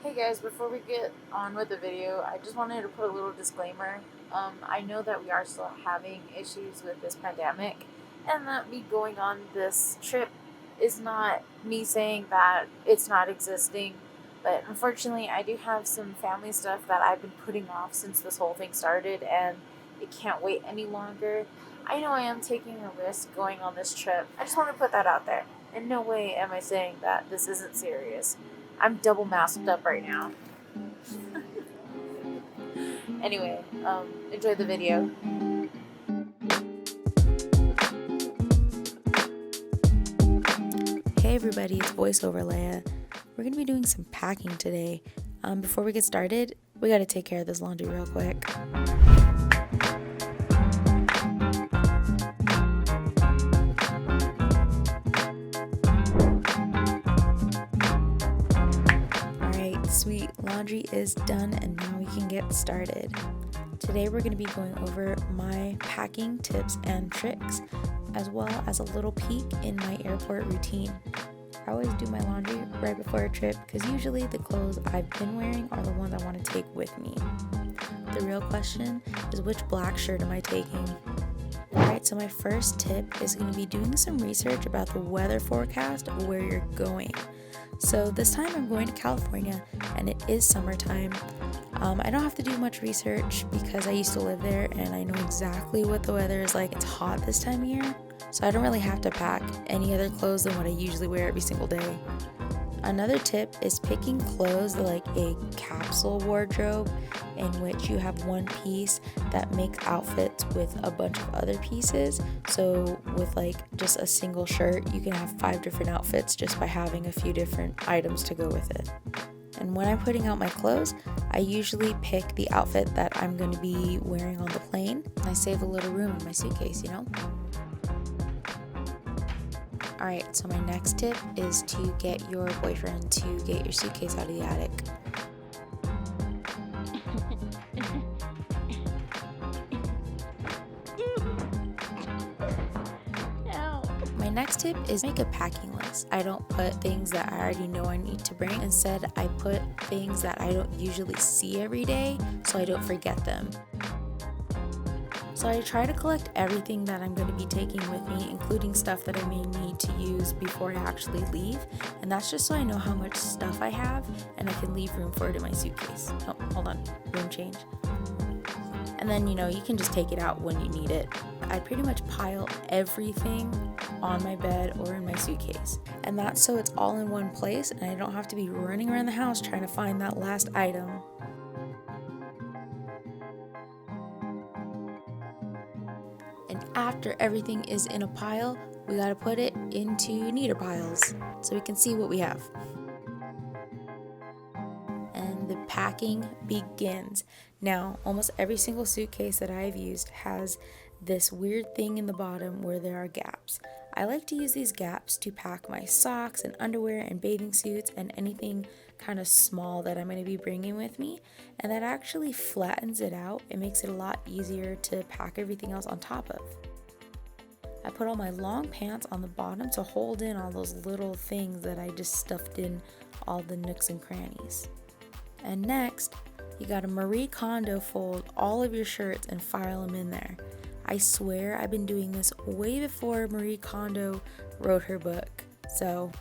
Hey guys, before we get on with the video, I just wanted to put a little disclaimer. I know that we are still having issues with this pandemic, and that me going on this trip is not me saying that it's not existing, but unfortunately, I do have some family stuff that I've been putting off since this whole thing started, and it can't wait any longer. I know I am taking a risk going on this trip. I just want to put that out there. In no way am I saying that this isn't serious. I'm double masked up right now. Anyway, enjoy the video. Hey everybody, it's VoiceOver Leia. We're going to be doing some packing today. Before we get started, we got to take care of this laundry real quick. Alright, sweet, laundry is done and now we can get started. Today we're going to be going over my packing tips and tricks, as well as a little peek in my airport routine. I always do my laundry right before a trip because usually the clothes I've been wearing are the ones I want to take with me. The real question is, which black shirt am I taking? Alright, so my first tip is going to be doing some research about the weather forecast of where you're going. So this time I'm going to California and it is summertime. I don't have to do much research because I used to live there and I know exactly what the weather is like. It's hot this time of year, so I don't really have to pack any other clothes than what I usually wear every single day. Another tip is picking clothes like a capsule wardrobe, in which you have one piece that makes outfits with a bunch of other pieces. So with like just a single shirt, you can have 5 different outfits just by having a few different items to go with it. And when I'm putting out my clothes, I usually pick the outfit that I'm going to be wearing on the plane. I save a little room in my suitcase, you know? Alright, so my next tip is to get your boyfriend to get your suitcase out of the attic. My next tip is make a packing list. I don't put things that I already know I need to bring. Instead, I put things that I don't usually see every day so I don't forget them. So I try to collect everything that I'm going to be taking with me, including stuff that I may need to use before I actually leave. And that's just so I know how much stuff I have and I can leave room for it in my suitcase. Oh, hold on, room change. And then, you can just take it out when you need it. I pretty much pile everything on my bed or in my suitcase. And that's so it's all in one place and I don't have to be running around the house trying to find that last item. And after everything is in a pile, we gotta put it into neater piles so we can see what we have. And the packing begins. Now, almost every single suitcase that I've used has this weird thing in the bottom where there are gaps. I like to use these gaps to pack my socks and underwear and bathing suits and anything kind of small that I'm going to be bringing with me, and that actually flattens it out. It makes it a lot easier to pack everything else on top of. I put all my long pants on the bottom to hold in all those little things that I just stuffed in all the nooks and crannies. And next, you gotta Marie Kondo fold all of your shirts and file them in there. I swear I've been doing this way before Marie Kondo wrote her book. So,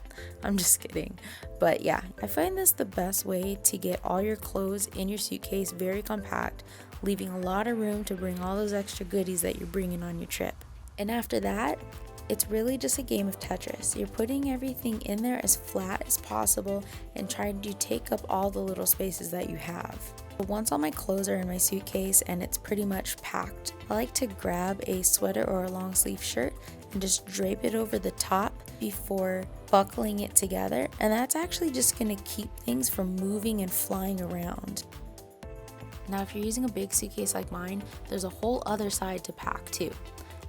I'm just kidding. But yeah, I find this the best way to get all your clothes in your suitcase very compact, leaving a lot of room to bring all those extra goodies that you're bringing on your trip. And after that, it's really just a game of Tetris. You're putting everything in there as flat as possible and trying to take up all the little spaces that you have. Once all my clothes are in my suitcase and it's pretty much packed, I like to grab a sweater or a long sleeve shirt and just drape it over the top before buckling it together, and that's actually just going to keep things from moving and flying around. Now, if you're using a big suitcase like mine, there's a whole other side to pack too.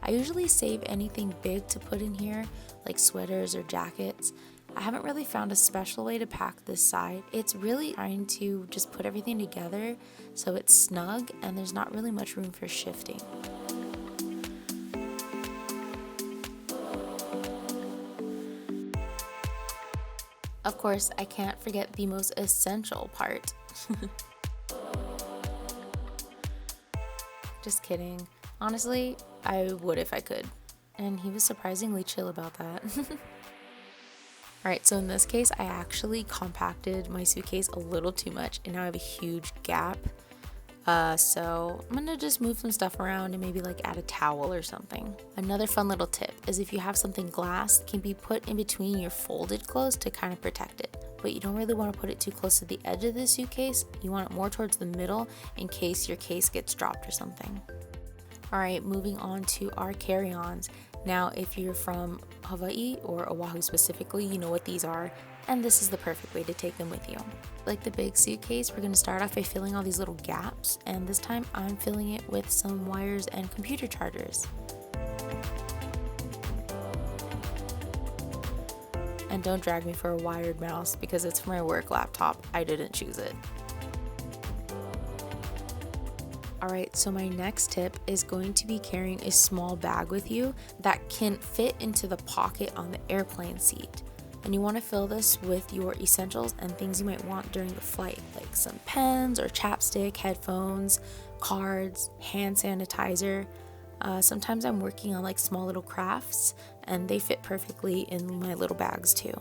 I usually save anything big to put in here, like sweaters or jackets. I haven't really found a special way to pack this side. It's really trying to just put everything together so it's snug and there's not really much room for shifting. Of course, I can't forget the most essential part. Just kidding. Honestly, I would if I could. And he was surprisingly chill about that. Alright, so in this case, I actually compacted my suitcase a little too much and now I have a huge gap. So I'm gonna just move some stuff around and maybe like add a towel or something. Another fun little tip is if you have something glass, it can be put in between your folded clothes to kind of protect it. But you don't really want to put it too close to the edge of the suitcase. You want it more towards the middle in case your case gets dropped or something. Alright, moving on to our carry-ons. Now, if you're from Hawaii or Oahu specifically, you know what these are, and this is the perfect way to take them with you. Like the big suitcase, we're going to start off by filling all these little gaps, and this time I'm filling it with some wires and computer chargers. And don't drag me for a wired mouse because it's for my work laptop. I didn't choose it. Alright, so my next tip is going to be carrying a small bag with you that can fit into the pocket on the airplane seat. And you want to fill this with your essentials and things you might want during the flight, like some pens or chapstick, headphones, cards, hand sanitizer. Sometimes I'm working on like small little crafts and they fit perfectly in my little bags too.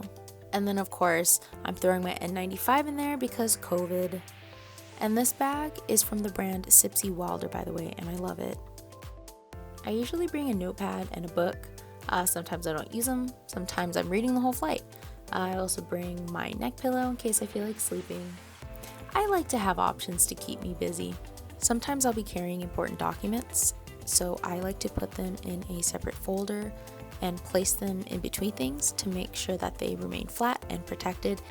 And then of course, I'm throwing my N95 in there because COVID. And this bag is from the brand Sipsy Wilder, by the way, and I love it. I usually bring a notepad and a book. Sometimes I don't use them. Sometimes I'm reading the whole flight. I also bring my neck pillow in case I feel like sleeping. I like to have options to keep me busy. Sometimes I'll be carrying important documents, so I like to put them in a separate folder and place them in between things to make sure that they remain flat and protected.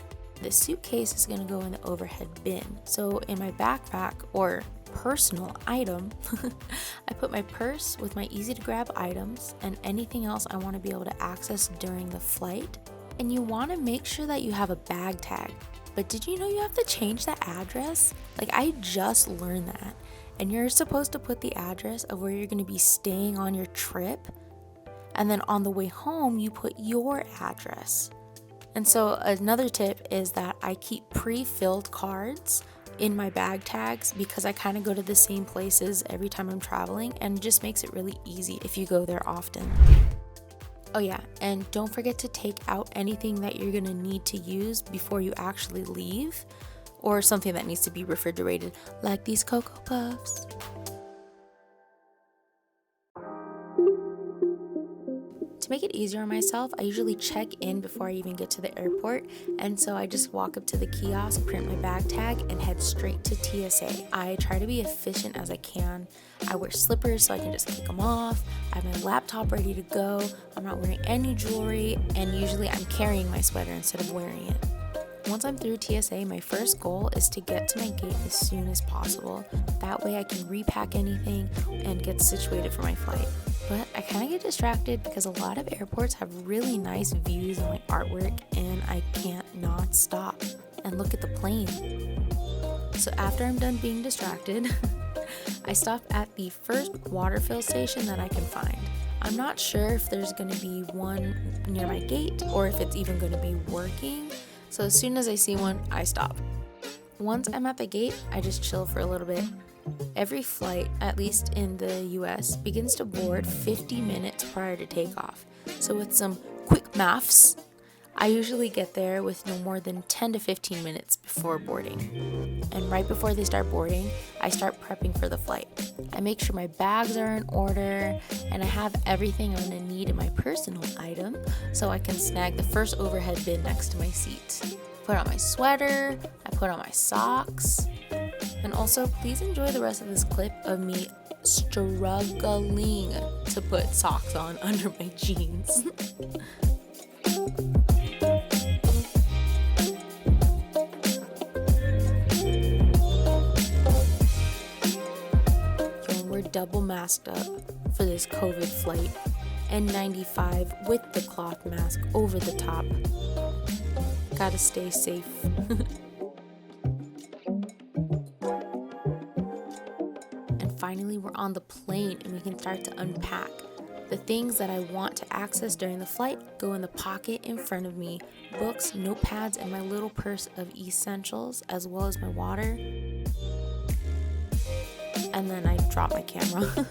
The suitcase is going to go in the overhead bin. So in my backpack or personal item, I put my purse with my easy to grab items and anything else I want to be able to access during the flight. And you want to make sure that you have a bag tag. But did you know you have to change the address? Like I just learned that. And you're supposed to put the address of where you're going to be staying on your trip. And then on the way home, you put your address. And so another tip is that I keep pre-filled cards in my bag tags because I kind of go to the same places every time I'm traveling and it just makes it really easy if you go there often. Oh yeah, and don't forget to take out anything that you're going to need to use before you actually leave or something that needs to be refrigerated, like these Cocoa Puffs. To make it easier on myself, I usually check in before I even get to the airport, and so I just walk up to the kiosk, print my bag tag, and head straight to TSA. I try to be efficient as I can. I wear slippers so I can just kick them off. I have my laptop ready to go. I'm not wearing any jewelry, and usually I'm carrying my sweater instead of wearing it. Once I'm through TSA, my first goal is to get to my gate as soon as possible. That way I can repack anything and get situated for my flight. But I kind of get distracted because a lot of airports have really nice views and like artwork, and I can't not stop and look at the plane. So after I'm done being distracted, I stop at the first water fill station that I can find. I'm not sure if there's going to be one near my gate or if it's even going to be working. So as soon as I see one, I stop. Once I'm at the gate, I just chill for a little bit. Every flight, at least in the US, begins to board 50 minutes prior to takeoff. So with some quick maths, I usually get there with no more than 10 to 15 minutes before boarding. And right before they start boarding, I start prepping for the flight. I make sure my bags are in order and I have everything I'm gonna need in my personal item so I can snag the first overhead bin next to my seat. Put on my sweater, I put on my socks. And also, please enjoy the rest of this clip of me struggling to put socks on under my jeans. We're double masked up for this COVID flight. N95 with the cloth mask over the top. Gotta stay safe. Finally, we're on the plane and we can start to unpack. The things that I want to access during the flight go in the pocket in front of me: books, notepads, and my little purse of essentials, as well as my water. And then I drop my camera.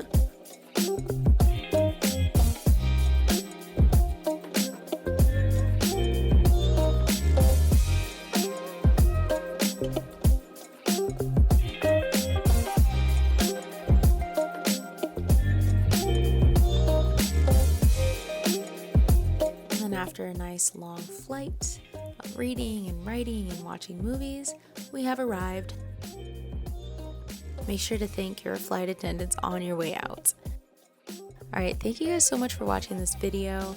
After a nice long flight of reading and writing and watching movies, we have arrived. Make sure to thank your flight attendants on your way out. Alright, thank you guys so much for watching this video.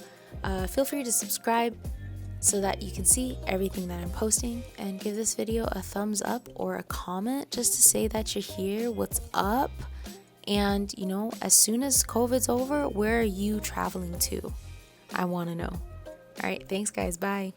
Feel free to subscribe so that you can see everything that I'm posting, and give this video a thumbs up or a comment just to say that you're here, what's up, and as soon as COVID's over, where are you traveling to? I want to know. All right, thanks guys, bye.